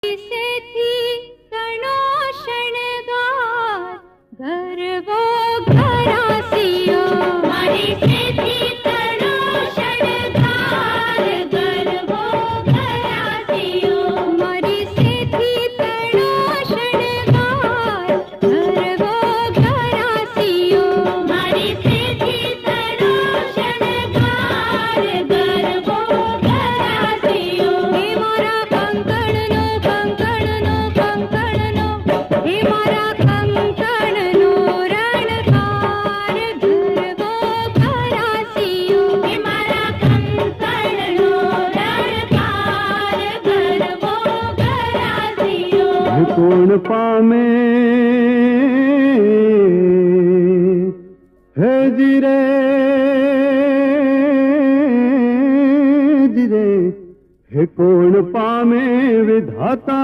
से थी तनो शणगार गरबो घरासियो मारी से थी तनो शणगार गरबो घरासियो मारी से थी तनो शणगार गरबो घरासियो मारी से थी तनो शणगार गरबो घरासियो हे मोरा कंकणनो हे मारा कंकणनो रणकार गरबो घरासियो हे मारा कंकणनो रणकार गरबो घरासियो कोण पामे हे धीरे धीरे हे कोण पामे विधाता।